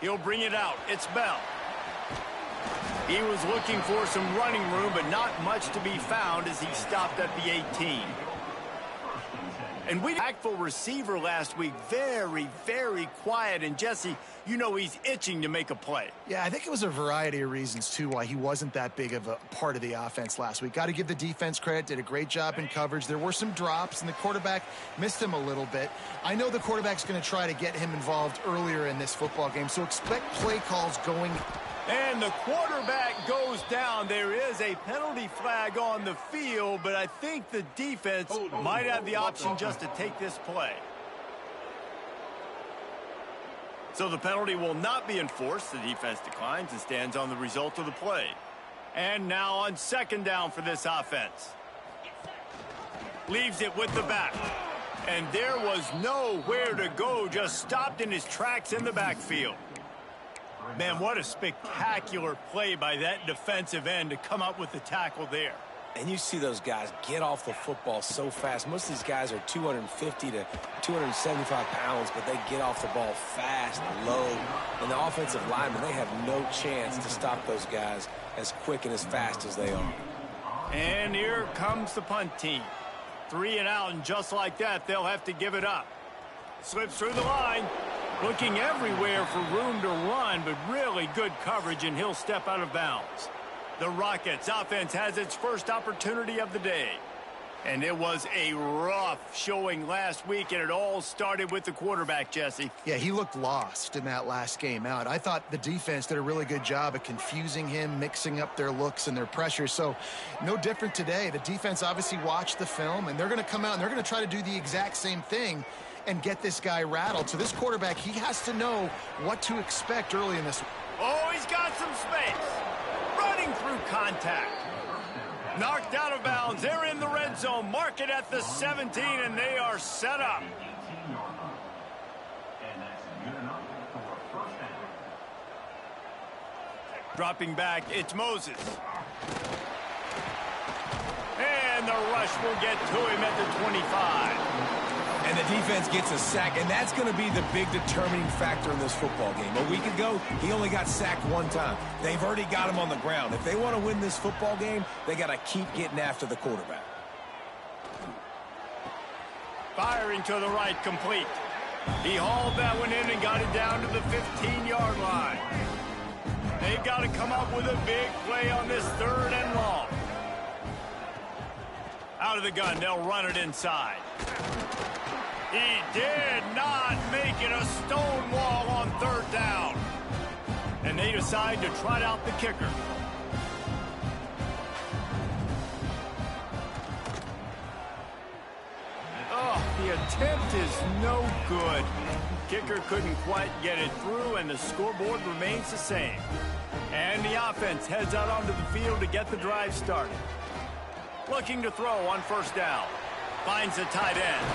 He'll bring it out. It's Bell. He was looking for some running room, but not much to be found as he stopped at the 18. And we had a receiver last week, very, very quiet. And, Jesse, you know he's itching to make a play. Yeah, I think it was a variety of reasons, too, why he wasn't that big of a part of the offense last week. Got to give the defense credit, did a great job in coverage. There were some drops, and the quarterback missed him a little bit. I know the quarterback's going to try to get him involved earlier in this football game, so expect play calls going. And the quarterback goes down. There is a penalty flag on the field, but I think the defense might have the option just to take this play. So the penalty will not be enforced. The defense declines and stands on the result of the play. And now on second down for this offense. Leaves it with the back. And there was nowhere to go, just stopped in his tracks in the backfield. Man, what a spectacular play by that defensive end to come up with the tackle there. And you see those guys get off the football so fast. Most of these guys are 250 to 275 pounds, but they get off the ball fast, low. And the offensive linemen, they have no chance to stop those guys as quick and as fast as they are. And here comes the punt team. 3 and out, and just like that, they'll have to give it up. Slips through the line. Looking everywhere for room to run, but really good coverage, and he'll step out of bounds. The Rockets offense has its first opportunity of the day. And it was a rough showing last week, and it all started with the quarterback, Jesse. Yeah, he looked lost in that last game out. I thought the defense did a really good job of confusing him, mixing up their looks and their pressure. So no different today. The defense obviously watched the film, and they're going to come out and they're going to try to do the exact same thing and get this guy rattled. So this quarterback, he has to know what to expect early in this. Oh, he's got some space. Running through contact. Knocked out of bounds. They're in the red zone. Mark it at the 17, and they are set up. Dropping back, it's Moses. And the rush will get to him at the 25. And the defense gets a sack, and that's going to be the big determining factor in this football game. A week ago, he only got sacked one time. They've already got him on the ground. If they want to win this football game, they got to keep getting after the quarterback. Firing to the right, complete. He hauled that one in and got it down to the 15-yard line. They've got to come up with a big play on this 3rd and long. Out of the gun, they'll run it inside. He did not make it a stone wall on 3rd down. And they decide to trot out the kicker. Oh, the attempt is no good. Kicker couldn't quite get it through, and the scoreboard remains the same. And the offense heads out onto the field to get the drive started. Looking to throw on 1st down. Finds the tight end.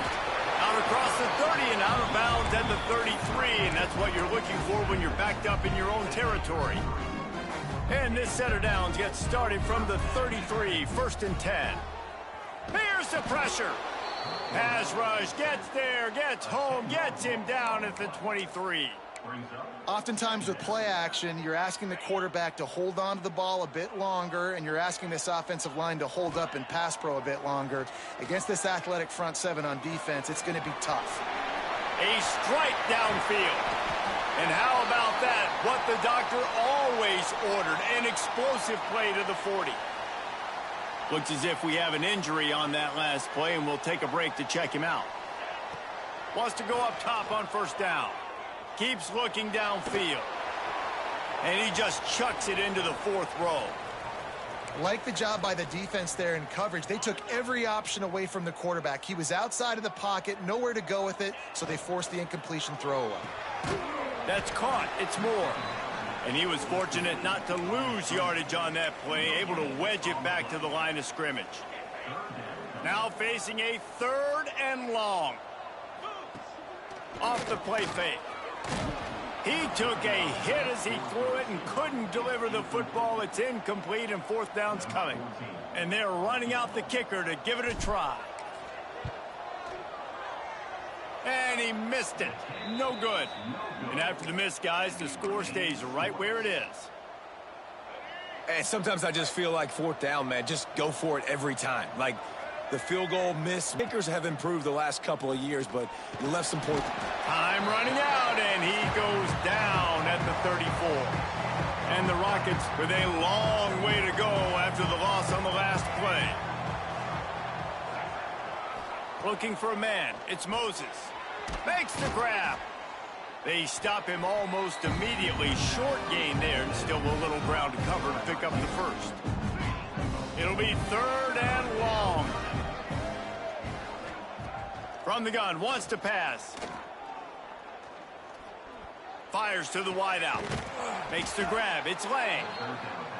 Out across the 30 and out of bounds at the 33, and that's what you're looking for when you're backed up in your own territory. And this set of downs gets started from the 33, 1st and 10. Here's the pressure. Pass rush, gets there, gets home, gets him down at the 23. Oftentimes with play action, you're asking the quarterback to hold on to the ball a bit longer, and you're asking this offensive line to hold up in pass pro a bit longer. Against this athletic front 7 on defense, it's going to be tough. A strike downfield. And how about that? What the doctor always ordered, an explosive play to the 40. Looks as if we have an injury on that last play, and we'll take a break to check him out. Wants to go up top on 1st down. Keeps looking downfield. And he just chucks it into the 4th row. Like the job by the defense there in coverage. They took every option away from the quarterback. He was outside of the pocket, nowhere to go with it, so they forced the incompletion throwaway. That's caught. It's Moore. And he was fortunate not to lose yardage on that play, able to wedge it back to the line of scrimmage. Now facing a 3rd and long. Off the play fake. He took a hit as he threw it and couldn't deliver the football. It's incomplete, and 4th down's coming. And they're running out the kicker to give it a try. And he missed it. No good. And after the miss, guys, the score stays right where it is. And sometimes I just feel like fourth down, man, just go for it every time. Like the field goal miss. Kickers have improved the last couple of years, but you left some points. Time running out, and he goes down at the 34. And the Rockets with a long way to go after the loss on the last play. Looking for a man. It's Moses. Makes the grab. They stop him almost immediately. Short gain there, and still a little ground to cover to pick up the first. It'll be 3rd and long. From the gun, wants to pass. Fires to the wideout. Makes the grab. It's Lang.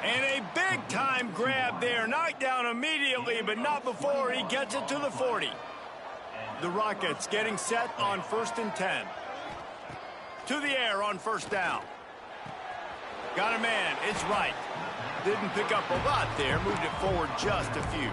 And a big-time grab there. Knocked down immediately, but not before he gets it to the 40. The Rockets getting set on 1st and 10. To the air on 1st down. Got a man. It's Wright. Didn't pick up a lot there. Moved it forward just a few.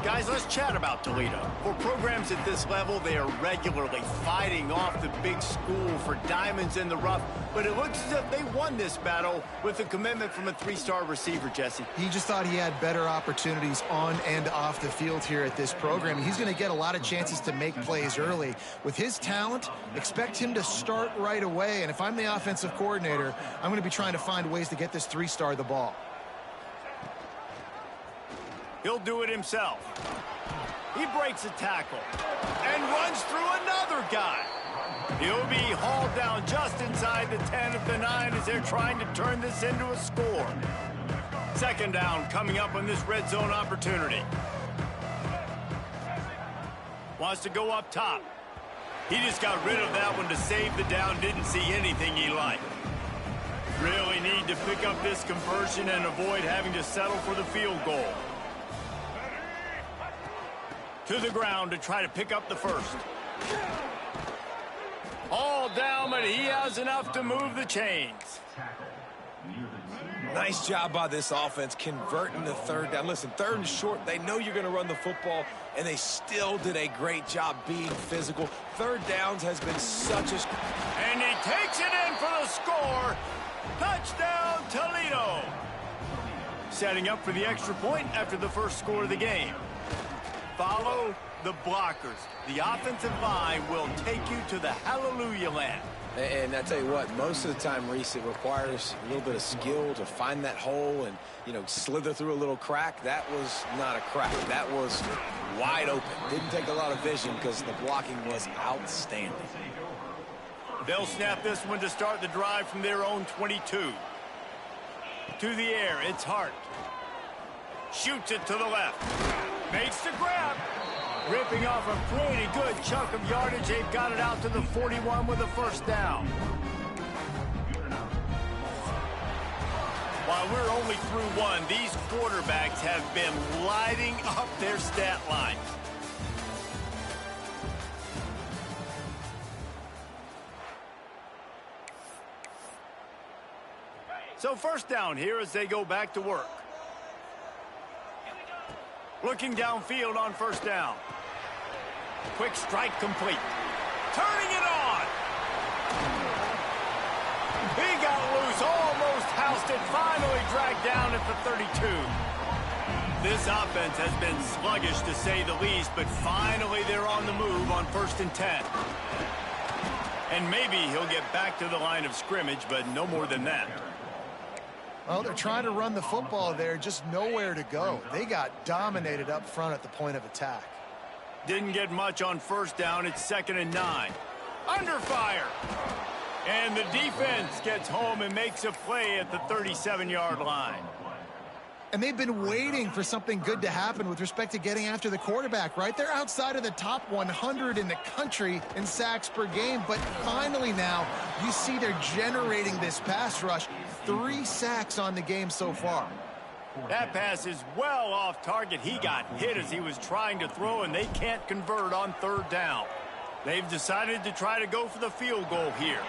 Guys, let's chat about Toledo. For programs at this level, they are regularly fighting off the big school for diamonds in the rough. But it looks as if they won this battle with a commitment from a 3-star receiver, Jesse. He just thought he had better opportunities on and off the field here at this program. He's going to get a lot of chances to make plays early. With his talent, expect him to start right away. And if I'm the offensive coordinator, I'm going to be trying to find ways to get this 3-star the ball. He'll do it himself. He breaks a tackle and runs through another guy. He'll be hauled down just inside the 10 at the 9 as they're trying to turn this into a score. 2nd down coming up on this red zone opportunity. Wants to go up top. He just got rid of that one to save the down. Didn't see anything he liked. Really need to pick up this conversion and avoid having to settle for the field goal. To the ground to try to pick up the first. All down, but he has enough to move the chains. Nice job by this offense converting the 3rd down. Listen, 3rd and short, they know you're going to run the football, and they still did a great job being physical. 3rd downs has been such a... And he takes it in for the score. Touchdown, Toledo. Setting up for the extra point after the first score of the game. Follow the blockers. The offensive line will take you to the hallelujah land. And I tell you what, most of the time, Reese, it requires a little bit of skill to find that hole and, you know, slither through a little crack. That was not a crack. That was wide open. Didn't take a lot of vision because the blocking was outstanding. They'll snap this one to start the drive from their own 22. To the air, it's Hart. Shoots it to the left. Makes the grab. Ripping off a pretty good chunk of yardage. They've got it out to the 41 with a 1st down. While we're only through one, these quarterbacks have been lighting up their stat lines. So 1st down here as they go back to work. Looking downfield on 1st down. Quick strike complete. Turning it on. He got loose, almost housed it, finally dragged down at the 32. This offense has been sluggish to say the least, but finally they're on the move on 1st and 10. And maybe he'll get back to the line of scrimmage, but no more than that. Well, they're trying to run the football there, just nowhere to go. They got dominated up front at the point of attack. Didn't get much on 1st down. It's 2nd and 9. Under fire. And the defense gets home and makes a play at the 37-yard line. And they've been waiting for something good to happen with respect to getting after the quarterback, right? They're outside of the top 100 in the country in sacks per game, but finally now you see they're generating this pass rush. 3 sacks on the game so far. That pass is well off target. He got hit as he was trying to throw, and they can't convert on 3rd down. They've decided to try to go for the field goal here.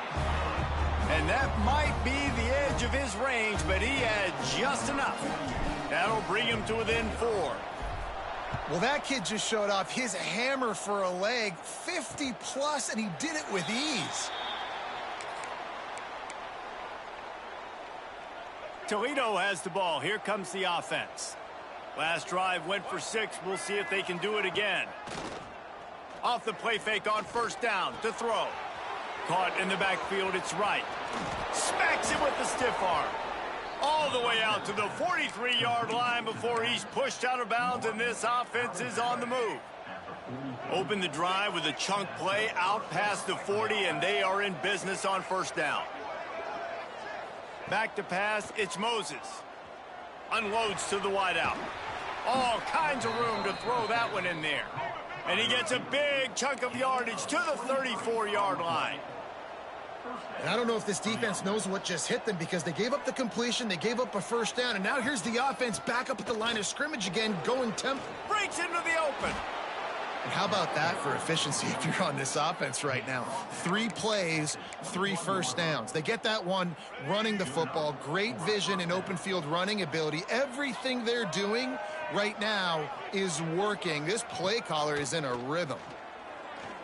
And that might be the edge of his range, but he had just enough. That'll bring him to within 4. Well, that kid just showed off his hammer for a leg, 50 plus, and he did it with ease. Toledo has the ball. Here comes the offense. Last drive went for 6. We'll see if they can do it again. Off the play fake on first down to throw. Caught in the backfield, it's right. Smacks it with the stiff arm. All the way out to the 43-yard line before he's pushed out of bounds, and this offense is on the move. Open the drive with a chunk play out past the 40, and they are in business on first down. Back to pass, it's Moses. Unloads to the wideout. All kinds of room to throw that one in there. And he gets a big chunk of yardage to the 34-yard line. And I don't know if this defense knows what just hit them, because they gave up the completion, they gave up a first down, and now here's the offense back up at the line of scrimmage again, going tempo. Breaks into the open. And how about that for efficiency if you're on this offense right now? 3 plays, 3 first downs. They get that one running the football, great vision and open field running ability. Everything they're doing right now is working. This play caller is in a rhythm.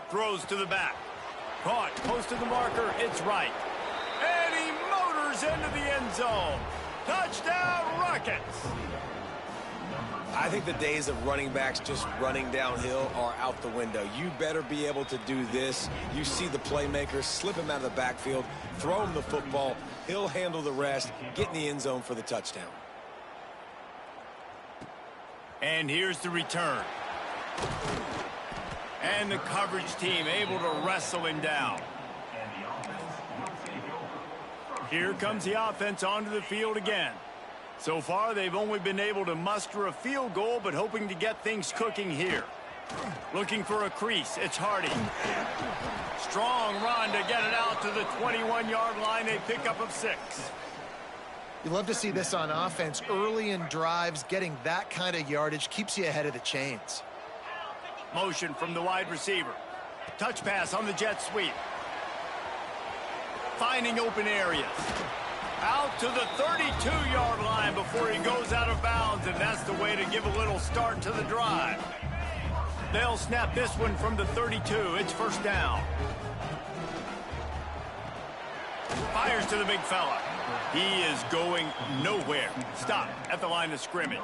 Throws to the back. Caught close to the marker. It's right. And he motors into the end zone. Touchdown, Rockets. I think the days of running backs just running downhill are out the window. You better be able to do this. You see the playmaker, slip him out of the backfield, throw him the football. He'll handle the rest, get in the end zone for the touchdown. And here's the return. And the coverage team able to wrestle him down. Here comes the offense onto the field again. So far, they've only been able to muster a field goal, but hoping to get things cooking here. Looking for a crease. It's Hardy. Strong run to get it out to the 21-yard line. They pick up of 6. You love to see this on offense. Early in drives, getting that kind of yardage keeps you ahead of the chains. Motion from the wide receiver. Touch pass on the jet sweep. Finding open areas. Out to the 32-yard line before he goes out of bounds, and that's the way to give a little start to the drive. They'll snap this one from the 32. It's first down. Fires to the big fella. He is going nowhere. Stop at the line of scrimmage.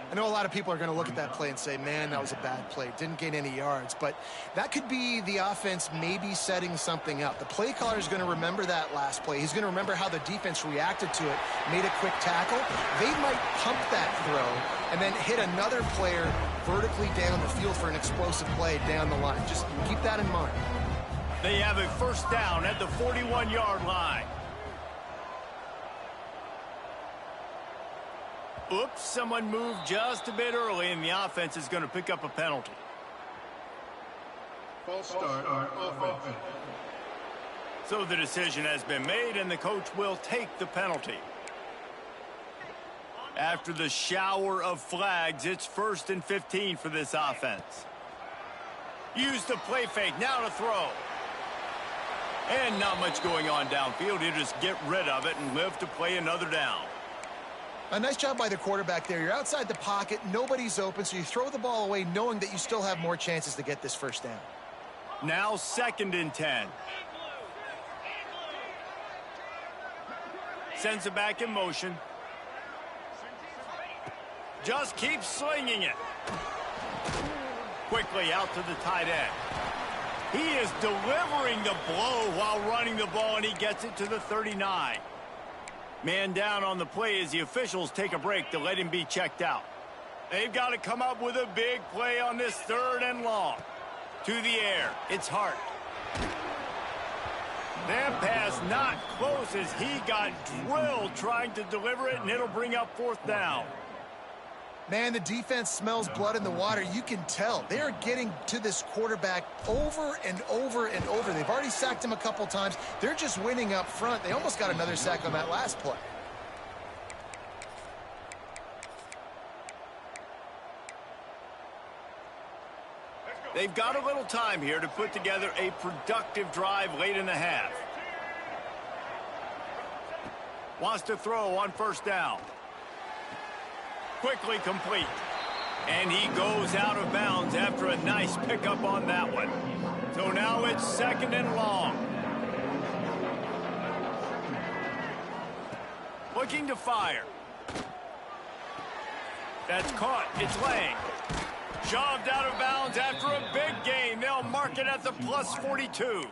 I know a lot of people are going to look at that play and say, man, that was a bad play. Didn't gain any yards. But that could be the offense maybe setting something up. The play caller is going to remember that last play. He's going to remember how the defense reacted to it, made a quick tackle. They might pump that throw and then hit another player vertically down the field for an explosive play down the line. Just keep that in mind. They have a first down at the 41-yard line. Oops, someone moved just a bit early, and the offense is going to pick up a penalty. False start on offense. So the decision has been made, and the coach will take the penalty. After the shower of flags, it's 1st and 15 for this offense. Use the play fake, now to throw. And not much going on downfield. You just get rid of it and live to play another down. A nice job by the quarterback there. You're outside the pocket, nobody's open, so you throw the ball away knowing that you still have more chances to get this first down. Now 2nd and 10. Sends it back in motion. Just keeps slinging it. Quickly out to the tight end. He is delivering the blow while running the ball, and he gets it to the 39. Man down on the play as the officials take a break to let him be checked out. They've got to come up with a big play on this 3rd and long. To the air, it's Hart. That pass not close as he got drilled trying to deliver it, and it'll bring up 4th down. Man, the defense smells blood in the water. You can tell. They are getting to this quarterback over and over and over. They've already sacked him a couple times. They're just winning up front. They almost got another sack on that last play. They've got a little time here to put together a productive drive late in the half. Wants to throw on 1st down. Quickly complete. And he goes out of bounds after a nice pickup on that one. So now it's 2nd and long. Looking to fire. That's caught. It's Lang. Shoved out of bounds after a big gain. They'll mark it at the +42.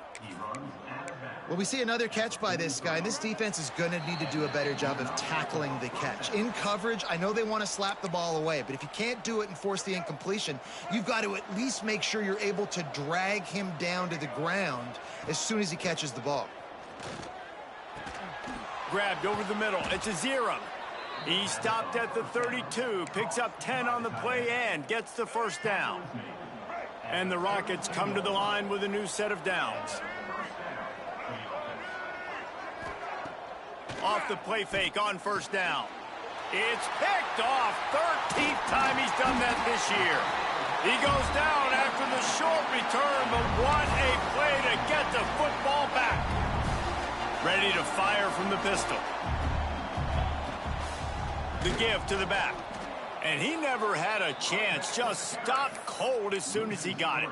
Well, we see another catch by this guy, and this defense is going to need to do a better job of tackling the catch. In coverage, I know they want to slap the ball away, but if you can't do it and force the incompletion, you've got to at least make sure you're able to drag him down to the ground as soon as he catches the ball. Grabbed over the middle. It's a 0. He stopped at the 32, picks up 10 on the play and gets the 1st down. And the Rockets come to the line with a new set of downs. Off the play fake on 1st down. It's picked off. 13th time he's done that this year. He goes down after the short return, but what a play to get the football back. Ready to fire from the pistol. The give to the back. And he never had a chance. Just stopped cold as soon as he got it.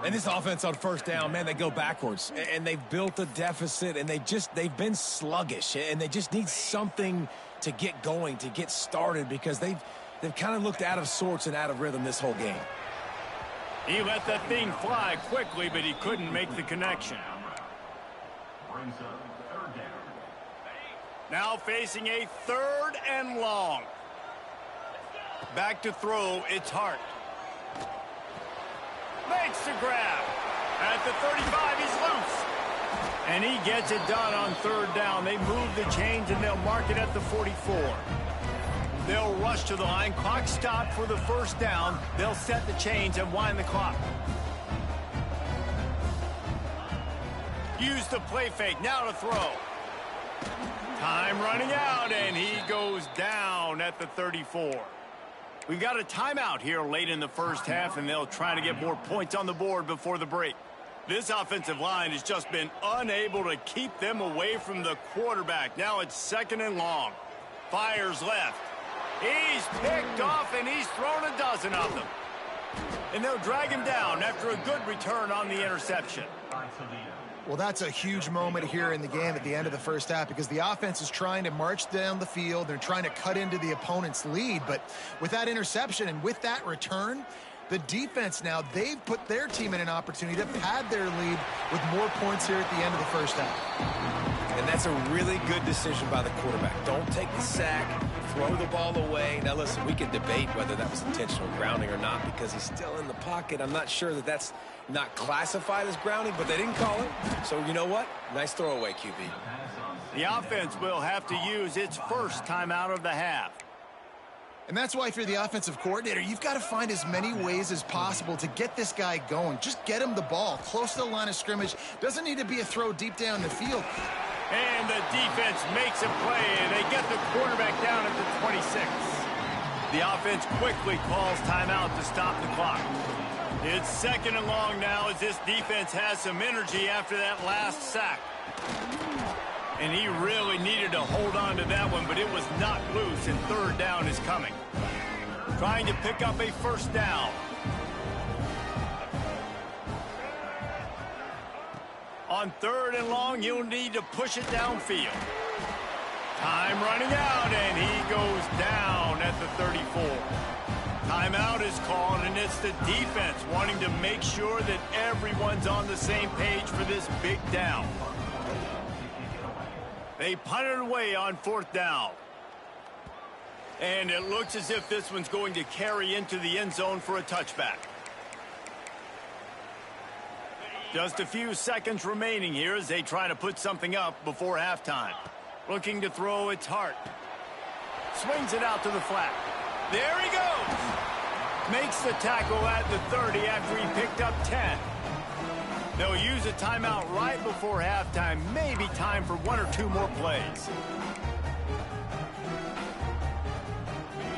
And this offense on 1st down, man, they go backwards. And they've built a deficit, and they've been sluggish. And they just need something to get going, to get started, because they've kind of looked out of sorts and out of rhythm this whole game. He let that thing fly quickly, but he couldn't make the connection. Now facing a 3rd and long. Back to throw, it's Hart. Makes the grab. At the 35, he's loose. And he gets it done on 3rd down. They move the chains, and they'll mark it at the 44. They'll rush to the line. Clock stopped for the 1st down. They'll set the chains and wind the clock. Use the play fake. Now to throw. Time running out, and he goes down at the 34. We've got a timeout here late in the 1st half, and they'll try to get more points on the board before the break. This offensive line has just been unable to keep them away from the quarterback. Now it's 2nd and long. Fires left. He's picked off, and he's thrown a dozen of them. And they'll drag him down after a good return on the interception. Well, that's a huge moment here in the game at the end of the 1st half, because the offense is trying to march down the field. They're trying to cut into the opponent's lead. But with that interception and with that return, the defense now, they've put their team in an opportunity to pad their lead with more points here at the end of the 1st half. And that's a really good decision by the quarterback. Don't take the sack, throw the ball away. Now, listen, we can debate whether that was intentional grounding or not because he's still in the pocket. I'm not sure that that's not classified as grounding, but they didn't call it. So, you know what? Nice throwaway, QB. The offense will have to use its 1st timeout of the half. And that's why if you're the offensive coordinator, you've got to find as many ways as possible to get this guy going. Just get him the ball close to the line of scrimmage. Doesn't need to be a throw deep down the field. And the defense makes a play, and they get the quarterback down at the 26. The offense quickly calls timeout to stop the clock. It's 2nd and long now as this defense has some energy after that last sack. And he really needed to hold on to that one, but it was not loose, and 3rd down is coming. Trying to pick up a 1st down. On 3rd and long, you'll need to push it downfield. Time running out, and he goes down at the 34. Timeout is called, and it's the defense wanting to make sure that everyone's on the same page for this big down. They punt it away on 4th down. And it looks as if this one's going to carry into the end zone for a touchback. Just a few seconds remaining here as they try to put something up before halftime. Looking to throw, it's Hart. Swings it out to the flat. There he goes. Makes the tackle at the 30 after he picked up 10. They'll use a timeout right before halftime. Maybe time for 1 or 2 more plays.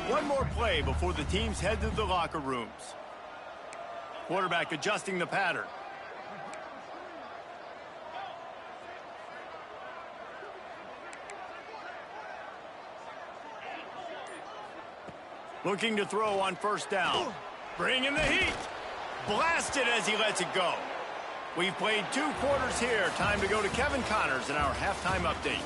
One more play before the teams head to the locker rooms. Quarterback adjusting the pattern. Looking to throw on first down. Bringing the heat. Blasted as he lets it go. We've played 2 quarters here. Time to go to Kevin Connors in our halftime update.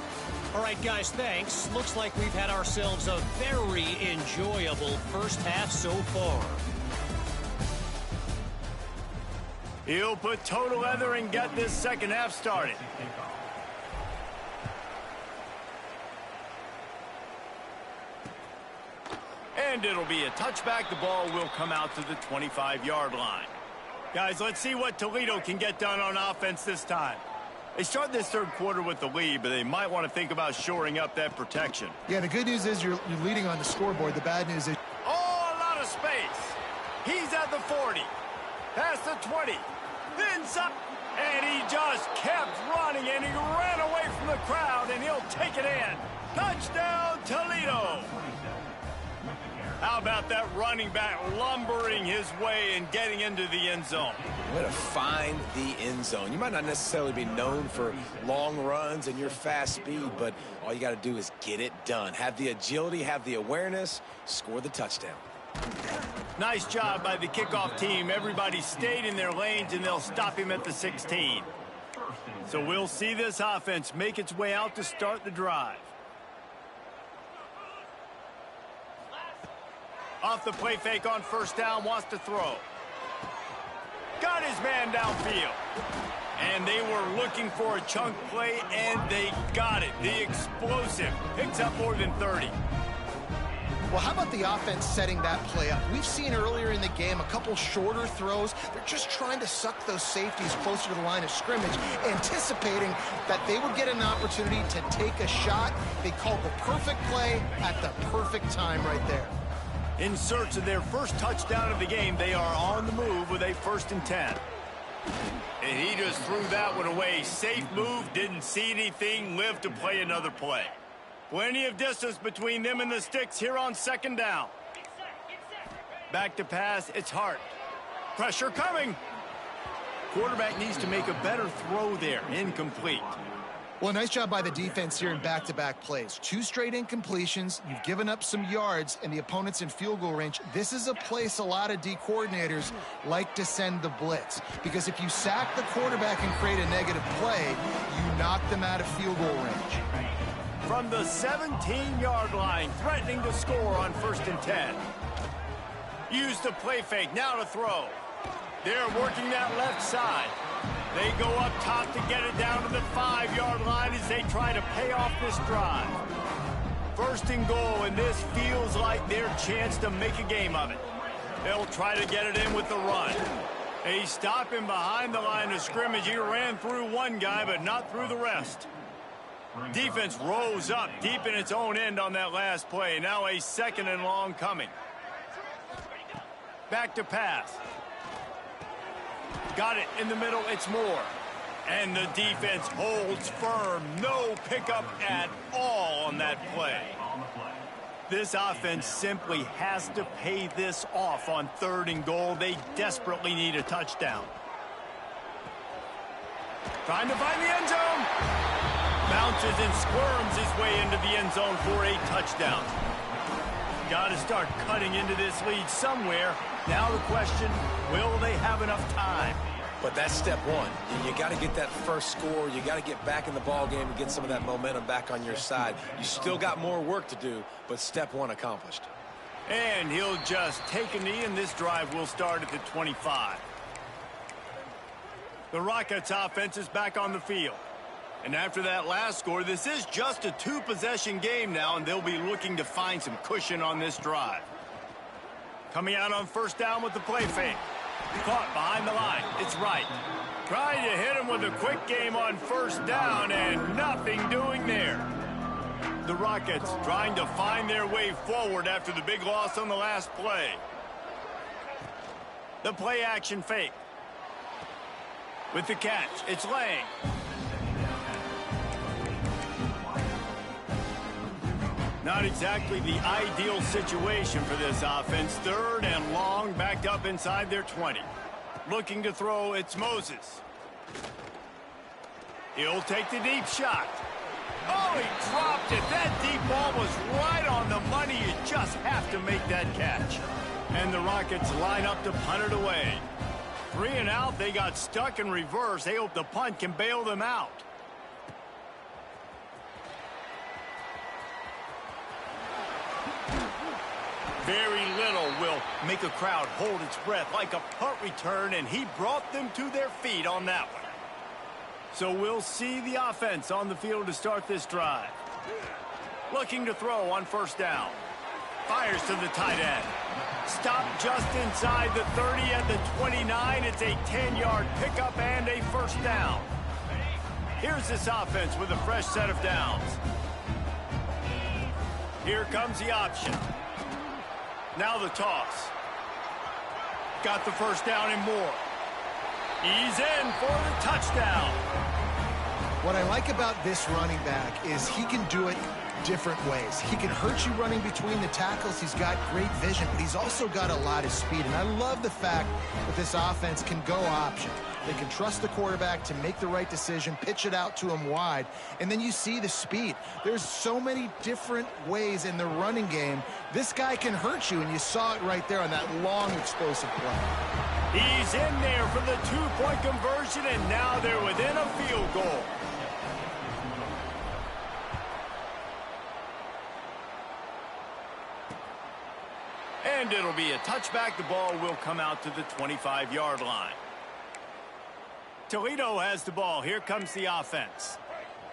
All right, guys, thanks. Looks like we've had ourselves a very enjoyable first half so far. He'll put total leather and get this second half started. And it'll be a touchback. The ball will come out to the 25-yard line. Guys, let's see what Toledo can get done on offense this time. They start this third quarter with the lead, but they might want to think about shoring up that protection. Yeah, the good news is you're leading on the scoreboard. The bad news is... Oh, a lot of space. He's at the 40. Past the 20. Inside. And he just kept running, and he ran away from the crowd, and he'll take it in. Touchdown, Toledo. How about that running back lumbering his way and getting into the end zone? Way to find the end zone. You might not necessarily be known for long runs and your fast speed, but all you got to do is get it done. Have the agility, have the awareness, score the touchdown. Nice job by the kickoff team. Everybody stayed in their lanes, and they'll stop him at the 16. So we'll see this offense make its way out to start the drive. Off the play fake on first down, wants to throw. Got his man downfield. And they were looking for a chunk play, and they got it. The explosive picks up more than 30. Well, how about the offense setting that play up? We've seen earlier in the game a couple shorter throws. They're just trying to suck those safeties closer to the line of scrimmage, anticipating that they would get an opportunity to take a shot. They called the perfect play at the perfect time right there. In search of their first touchdown of the game, they are on the move with a 1st and 10. And he just threw that one away. Safe move, didn't see anything, lived to play another play. Plenty of distance between them and the sticks here on 2nd down. Back to pass, it's Hart. Pressure coming. Quarterback needs to make a better throw there. Incomplete. Well, nice job by the defense here in back-to-back plays. 2 straight incompletions. You've given up some yards, and the opponent's in field goal range. This is a place a lot of D coordinators like to send the blitz, because if you sack the quarterback and create a negative play, you knock them out of field goal range. From the 17-yard line, threatening to score on 1st and 10. Use the play fake, now to throw. They're working that left side. They go up top to get it down to the 5-yard line as they try to pay off this drive. 1st and goal, and this feels like their chance to make a game of it. They'll try to get it in with the run. They stop him behind the line of scrimmage. He ran through one guy, but not through the rest. Defense rose up deep in its own end on that last play. Now a 2nd and long coming. Back to pass. Got it in the middle, it's Moore. And the defense holds firm. No pickup at all on that play. This offense simply has to pay this off on 3rd and goal. They desperately need a touchdown. Trying to find the end zone. Bounces and squirms his way into the end zone for a touchdown. Got to start cutting into this lead somewhere. Now the question, will they have enough time? But that's step one. You got to get that first score. You got to get back in the ball game and get some of that momentum back on your side. You still got more work to do, but step one accomplished. And he'll just take a knee, and this drive will start at the 25. The Rockets offense is back on the field. And after that last score, this is just a 2-possession game now, and they'll be looking to find some cushion on this drive. Coming out on 1st down with the play fake. Caught behind the line. It's Wright. Trying to hit him with a quick game on 1st down, and nothing doing there. The Rockets trying to find their way forward after the big loss on the last play. The play action fake. With the catch, it's Lang. Not exactly the ideal situation for this offense. 3rd and long, backed up inside their 20. Looking to throw, it's Moses. He'll take the deep shot. Oh, he dropped it. That deep ball was right on the money. You just have to make that catch. And the Rockets line up to punt it away. 3 and out. They got stuck in reverse. They hope the punt can bail them out. Very little will make a crowd hold its breath like a punt return, and he brought them to their feet on that one. So we'll see the offense on the field to start this drive. Looking to throw on first down. Fires to the tight end. Stop just inside the 30 at the 29. It's a 10-yard pickup and a first down. Here's this offense with a fresh set of downs. Here comes the option. Now the toss. Got the first down and more. He's in for the touchdown. What I like about this running back is he can do it different ways. He can hurt you running between the tackles. He's got great vision, but he's also got a lot of speed. And I love the fact that this offense can go option. They can trust the quarterback to make the right decision, pitch it out to him wide, and then you see the speed. There's so many different ways in the running game. This guy can hurt you, and you saw it right there on that long, explosive play. He's in there for the two-point conversion, and now they're within a field goal. And it'll be a touchback. The ball will come out to the 25-yard line. Toledo has the ball. Here comes the offense.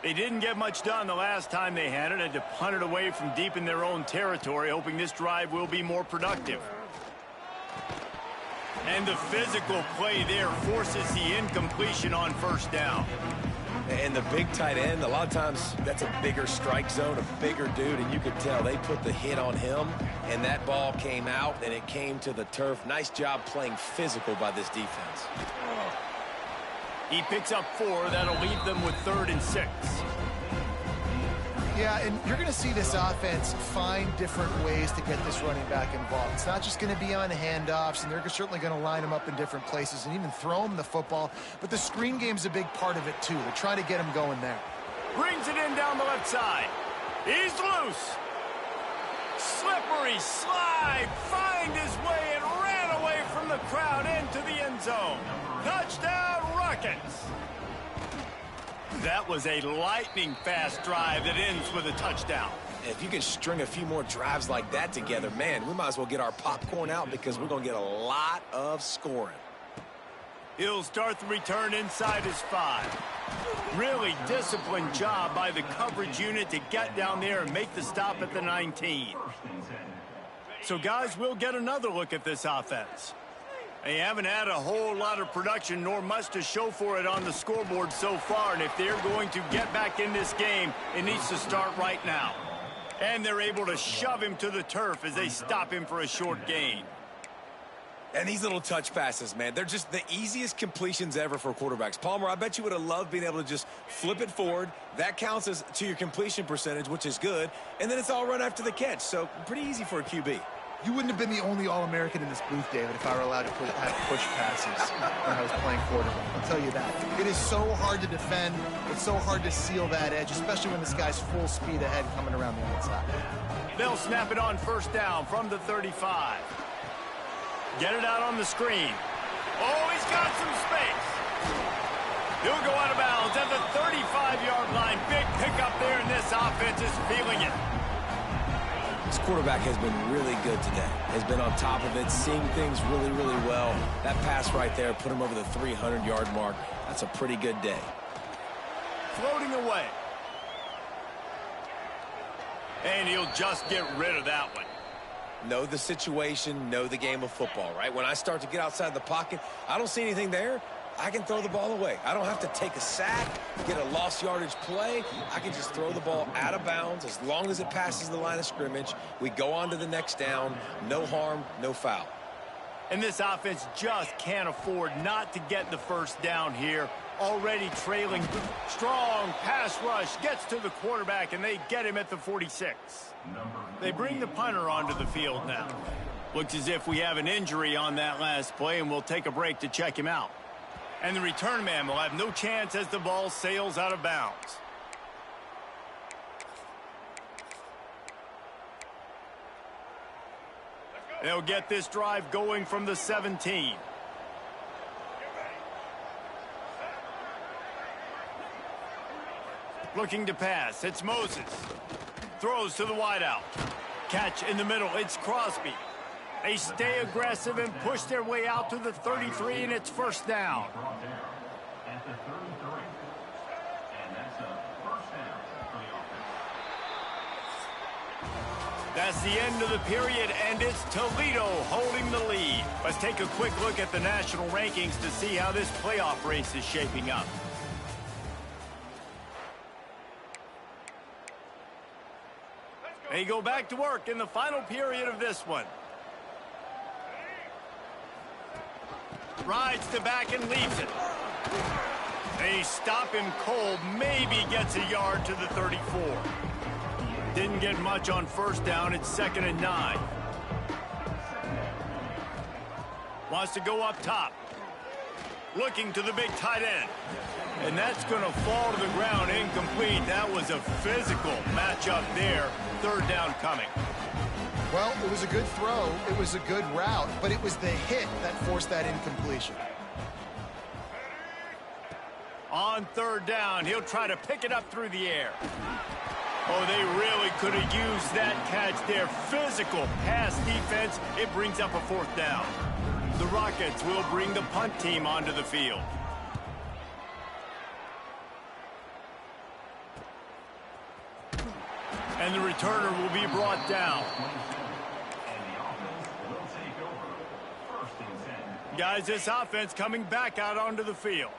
They didn't get much done the last time they had it. Had to punt it away from deep in their own territory, hoping this drive will be more productive. And the physical play there forces the incompletion on first down. And the big tight end, a lot of times that's a bigger strike zone, a bigger dude, and you could tell they put the hit on him, and that ball came out, and it came to the turf. Nice job playing physical by this defense. He picks up 4. That'll leave them with 3rd and 6. Yeah, and you're going to see this offense find different ways to get this running back involved. It's not just going to be on handoffs, and they're certainly going to line him up in different places and even throw him the football. But the screen game's a big part of it, too. They're trying to get him going there. Brings it in down the left side. He's loose. Slippery slide. Find his way and ran away from the crowd into the end zone. Touchdown, Rockets. That was a lightning-fast drive that ends with a touchdown. If you can string a few more drives like that together, man, we might as well get our popcorn out because we're going to get a lot of scoring. He'll start the return inside his 5. Really disciplined job by the coverage unit to get down there and make the stop at the 19. So, guys, we'll get another look at this offense. They haven't had a whole lot of production nor much to show for it on the scoreboard so far, and if they're going to get back in this game, it needs to start right now. And they're able to shove him to the turf as they stop him for a short gain. And these little touch passes, man, they're just the easiest completions ever for quarterbacks. Palmer, I bet you would have loved being able to just flip it forward. That counts as to your completion percentage, which is good, and then it's all run after the catch, so pretty easy for a QB. You wouldn't have been the only All-American in this booth, David, if I were allowed to have push passes when I was playing quarterback. I'll tell you that. It is so hard to defend. It's so hard to seal that edge, especially when this guy's full speed ahead coming around the outside. They'll snap it on first down from the 35. Get it out on the screen. Oh, he's got some space. He'll go out of bounds at the 35-yard line. Big pickup there, and this offense is feeling it. This quarterback has been really good today. Has been on top of it, seeing things really, really well. That pass right there put him over the 300-yard mark. That's a pretty good day. Floating away. And he'll just get rid of that one. Know the situation, know the game of football, right? When I start to get outside the pocket, I don't see anything there. I can throw the ball away. I don't have to take a sack, get a lost yardage play. I can just throw the ball out of bounds as long as it passes the line of scrimmage. We go on to the next down. No harm, no foul. And this offense just can't afford not to get the first down here. Already trailing. Strong pass rush gets to the quarterback, and they get him at the 46. They bring the punter onto the field now. Looks as if we have an injury on that last play, and we'll take a break to check him out. And the return man will have no chance as the ball sails out of bounds. They'll get this drive going from the 17. Looking to pass. It's Moses. Throws to the wideout. Catch in the middle. It's Crosby. They stay aggressive and push their way out to the 33, and it's first down. That's the end of the period, and it's Toledo holding the lead. Let's take a quick look at the national rankings to see how this playoff race is shaping up. They go back to work in the final period of this one. Rides to back and leaves it. They stop him cold, maybe gets a yard to the 34. Didn't get much on first down. It's 2nd and 9. Wants to go up top. Looking to the big tight end. And that's going to fall to the ground incomplete. That was a physical matchup there. 3rd down coming. Well, it was a good throw. It was a good route, but it was the hit that forced that incompletion. On 3rd down, he'll try to pick it up through the air. Oh, they really could have used that catch there. Physical pass defense. It brings up a 4th down. The Rockets will bring the punt team onto the field. And the returner will be brought down. Guys, this offense coming back out onto the field.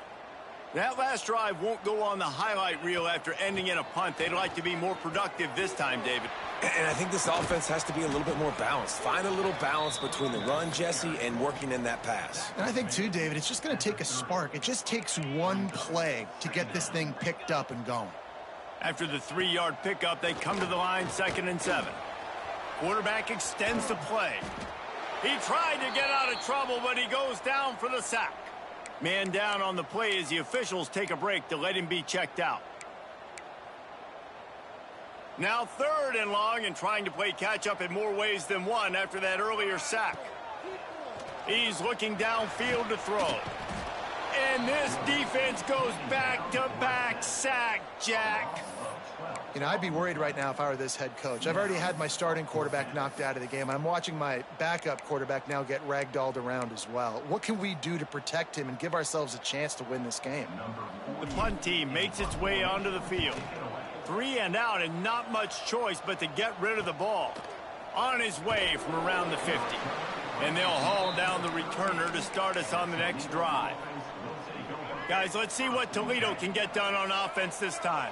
That last drive won't go on the highlight reel after ending in a punt. They'd like to be more productive this time, David. And I think this offense has to be a little bit more balanced. Find a little balance between the run, Jesse, and working in that pass. And I think, too, David, it's just going to take a spark. It just takes one play to get this thing picked up and going. After the 3-yard pickup, they come to the line 2nd and 7. Quarterback extends the play. He tried to get out of trouble, but he goes down for the sack. Man down on the play as the officials take a break to let him be checked out. Now 3rd and long and trying to play catch-up in more ways than one after that earlier sack. He's looking downfield to throw. And this defense goes back-to-back sack, Jack. You know, I'd be worried right now if I were this head coach. I've already had my starting quarterback knocked out of the game. I'm watching my backup quarterback now get ragdolled around as well. What can we do to protect him and give ourselves a chance to win this game? The punt team makes its way onto the field. 3 and out and not much choice but to get rid of the ball. On his way from around the 50. And they'll haul down the returner to start us on the next drive. Guys, let's see what Toledo can get done on offense this time.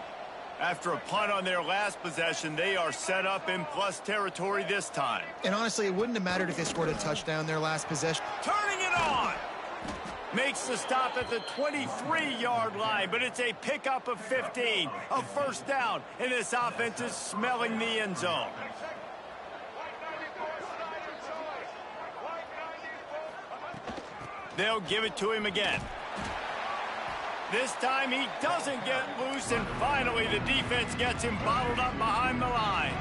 After a punt on their last possession, they are set up in plus territory this time. And honestly, it wouldn't have mattered if they scored a touchdown their last possession. Turning it on! Makes the stop at the 23-yard line, but it's a pickup of 15. A 1st down, and this offense is smelling the end zone. They'll give it to him again. This time he doesn't get loose, and finally the defense gets him bottled up behind the line.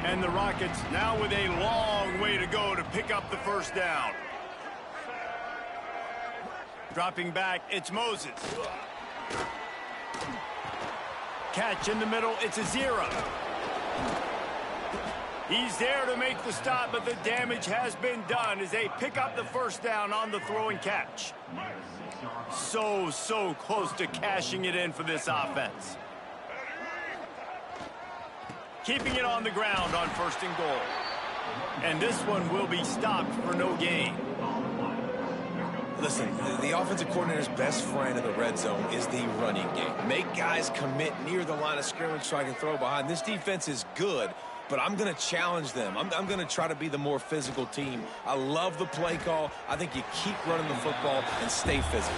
And the Rockets now with a long way to go to pick up the 1st down. Dropping back, it's Moses. Catch in the middle, it's a 0. He's there to make the stop, but the damage has been done as they pick up the 1st down on the throw and catch. So close to cashing it in for this offense. Keeping it on the ground on 1st and goal. And this one will be stopped for no gain. Listen, the offensive coordinator's best friend in the red zone is the running game. Make guys commit near the line of scrimmage so I can throw behind. This defense is good, but I'm going to challenge them. I'm going to try to be the more physical team. I love the play call. I think you keep running the football and stay physical.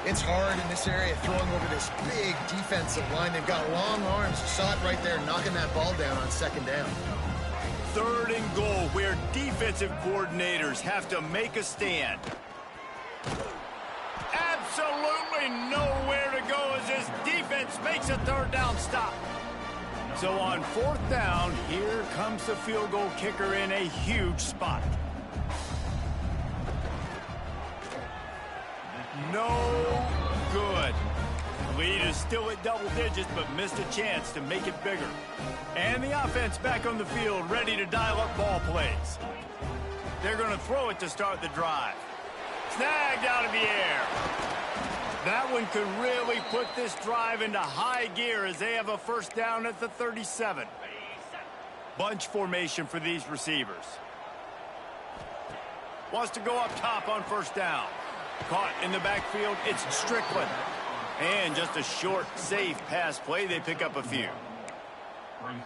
It's hard in this area throwing over this big defensive line. They've got long arms. You saw it right there, knocking that ball down on 2nd down. 3rd and goal, where defensive coordinators have to make a stand. Absolutely nowhere to go as this defense makes a 3rd down stop. So on 4th down, here comes the field goal kicker in a huge spot. No good. The lead is still at double digits, but missed a chance to make it bigger. And the offense back on the field, ready to dial up ball plays. They're going to throw it to start the drive. Snagged out of the air. That one could really put this drive into high gear as they have a 1st down at the 37. Bunch formation for these receivers. Wants to go up top on 1st down. Caught in the backfield, it's Strickland. And just a short, safe pass play, they pick up a few.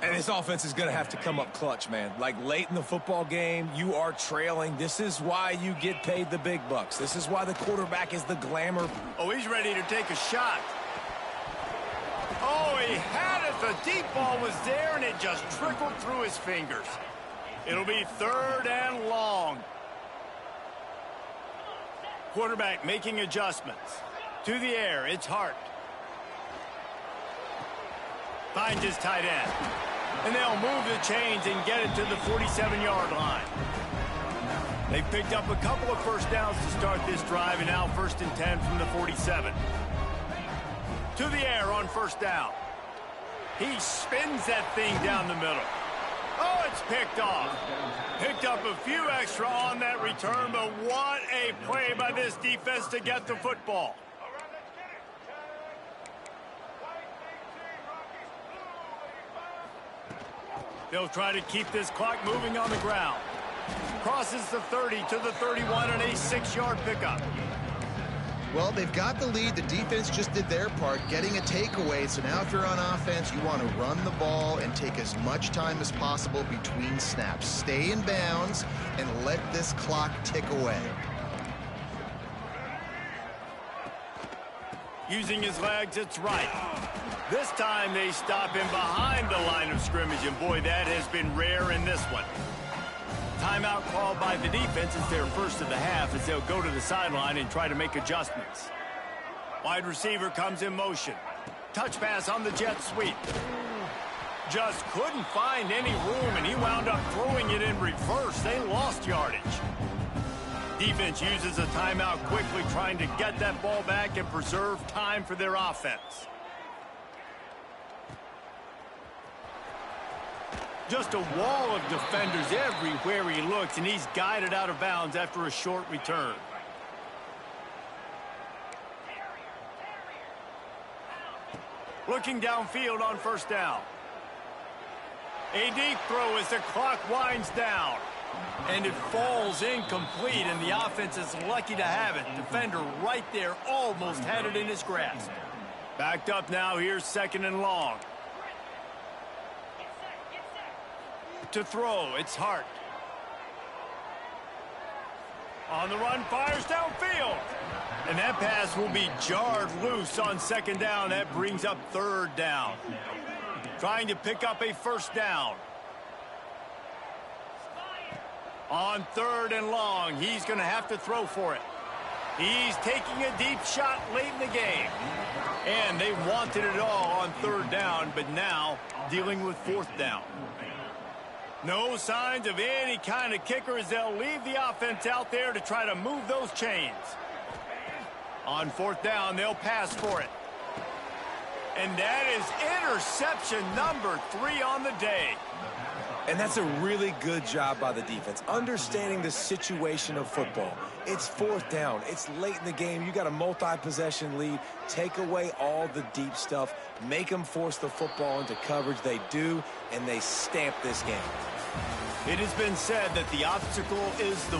And this offense is going to have to come up clutch, man. Like late in the football game, you are trailing. This is why you get paid the big bucks. This is why the quarterback is the glamour. Oh, he's ready to take a shot. Oh, he had it. The deep ball was there, and it just trickled through his fingers. It'll be 3rd and long. Quarterback making adjustments. To the air, it's Hart. Finds his tight end. And they'll move the chains and get it to the 47-yard line. They've picked up a couple of 1st downs to start this drive, and now 1st and 10 from the 47. To the air on 1st down. He spins that thing down the middle. Oh, it's picked off. Picked up a few extra on that return, but what a play by this defense to get the football. They'll try to keep this clock moving on the ground. Crosses the 30 to the 31 and a 6-yard pickup. Well, they've got the lead. The defense just did their part, getting a takeaway. So now if you're on offense, you want to run the ball and take as much time as possible between snaps. Stay in bounds and let this clock tick away. Using his legs, it's right. This time they stop him behind the line of scrimmage, and boy, that has been rare in this one. Timeout called by the defense. It's their 1st of the half as they'll go to the sideline and try to make adjustments. Wide receiver comes in motion. Touch pass on the jet sweep. Just couldn't find any room, and he wound up throwing it in reverse. They lost yardage. Defense uses a timeout quickly, trying to get that ball back and preserve time for their offense. Just a wall of defenders everywhere he looks, and he's guided out of bounds after a short return. Looking downfield on 1st down. A deep throw as the clock winds down. And it falls incomplete, and the offense is lucky to have it. Defender right there almost had it in his grasp. Backed up now, here's 2nd and long. To throw, it's Hart. On the run, fires downfield. And that pass will be jarred loose on 2nd down. That brings up 3rd down. Trying to pick up a 1st down. On 3rd and long, he's going to have to throw for it. He's taking a deep shot late in the game. And they wanted it all on 3rd down, but now dealing with 4th down. No signs of any kind of kicker as they'll leave the offense out there to try to move those chains. On 4th down, they'll pass for it. And that is interception number 3 on the day. And that's a really good job by the defense, understanding the situation of football. It's 4th down. It's late in the game. You got a multi-possession lead. Take away all the deep stuff. Make them force the football into coverage. They do, and they stamp this game. It has been said that the obstacle is the